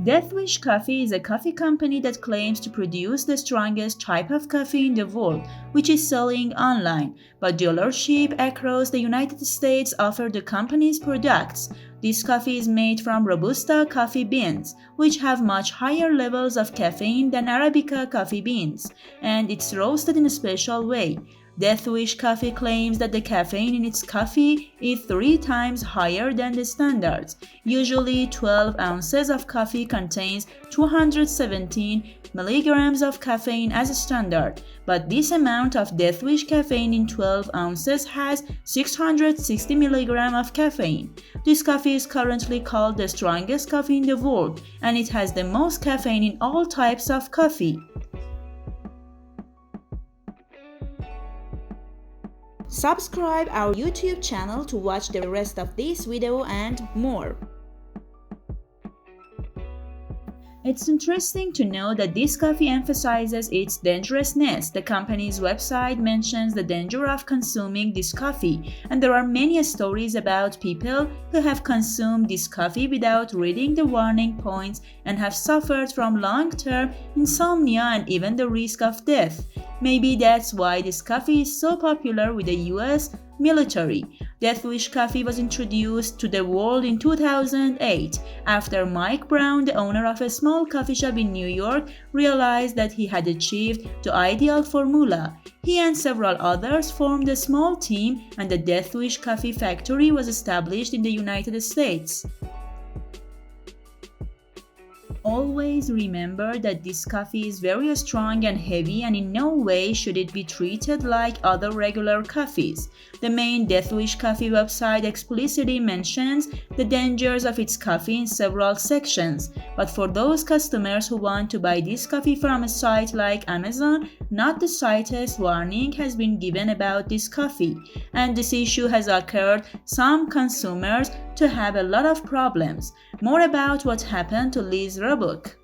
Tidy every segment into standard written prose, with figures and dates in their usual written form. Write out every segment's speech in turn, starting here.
Deathwish Coffee is a coffee company that claims to produce the strongest type of coffee in the world, which is selling online, but dealerships across the United States offer the company's products. This coffee is made from Robusta coffee beans, which have much higher levels of caffeine than Arabica coffee beans, and it's roasted in a special way. Deathwish Coffee claims that the caffeine in its coffee is 3 times higher than the standards. Usually 12 ounces of coffee contains 217 milligrams of caffeine as a standard, but this amount of Deathwish caffeine in 12 ounces has 660 milligrams of caffeine. This coffee is currently called the strongest coffee in the world, and it has the most caffeine in all types of coffee. Subscribe our YouTube channel to watch the rest of this video and more. It's interesting to know that this coffee emphasizes its dangerousness. The company's website mentions the danger of consuming this coffee, and there are many stories about people who have consumed this coffee without reading the warning points and have suffered from long-term insomnia and even the risk of death. Maybe that's why this coffee is so popular with the US military. Deathwish Coffee was introduced to the world in 2008 after Mike Brown, the owner of a small coffee shop in New York, realized that he had achieved the ideal formula. He and several others formed a small team, and the Deathwish Coffee factory was established in the United States. Always remember that this coffee is very strong and heavy, and in no way should it be treated like other regular coffees. The main Deathwish Coffee website explicitly mentions the dangers of its coffee in several sections, but for those customers who want to buy this coffee from a site like Amazon, not the slightest warning has been given about this coffee, and this issue has occurred some consumers to have a lot of problems. More about what happened to Liz Roebuck.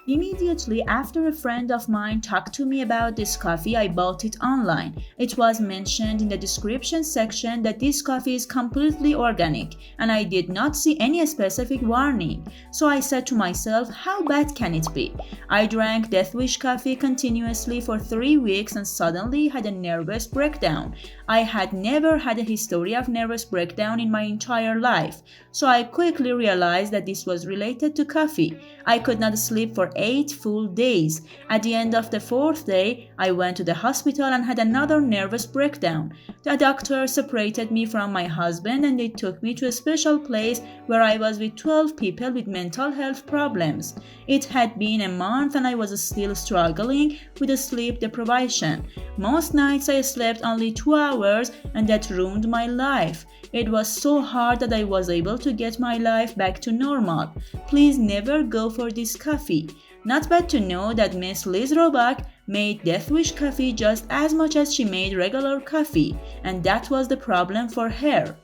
Immediately after a friend of mine talked to me about this coffee, I bought it online. It was mentioned in the description section that this coffee is completely organic, and I did not see any specific warning. So I said to myself, how bad can it be? I drank Deathwish coffee continuously for 3 weeks and suddenly had a nervous breakdown. I had never had a history of nervous breakdown in my entire life, so I quickly realized that this was related to coffee. I could not sleep for 8 full days. At the end of the 4th day, I went to the hospital and had another nervous breakdown. The doctor separated me from my husband and they took me to a special place where I was with 12 people with mental health problems. It had been a month and I was still struggling with sleep deprivation. Most nights I slept only 2 hours and that ruined my life. It was so hard that I was able to get my life back to normal. Please never go for this coffee. Not bad to know that Miss Liz Roebuck made Deathwish coffee just as much as she made regular coffee, and that was the problem for her.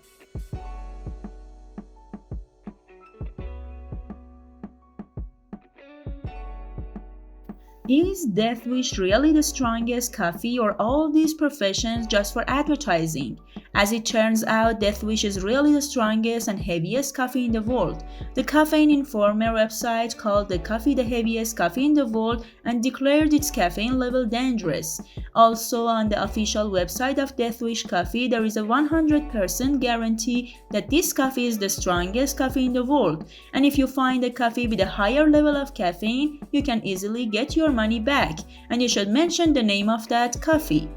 Is Deathwish really the strongest coffee, or all these professions just for advertising? As it turns out, Deathwish is really the strongest and heaviest coffee in the world. The Caffeine Informer website called the coffee the heaviest coffee in the world and declared its caffeine level dangerous. Also, on the official website of Deathwish Coffee, there is a 100% guarantee that this coffee is the strongest coffee in the world. And if you find a coffee with a higher level of caffeine, you can easily get your money back, and you should mention the name of that coffee.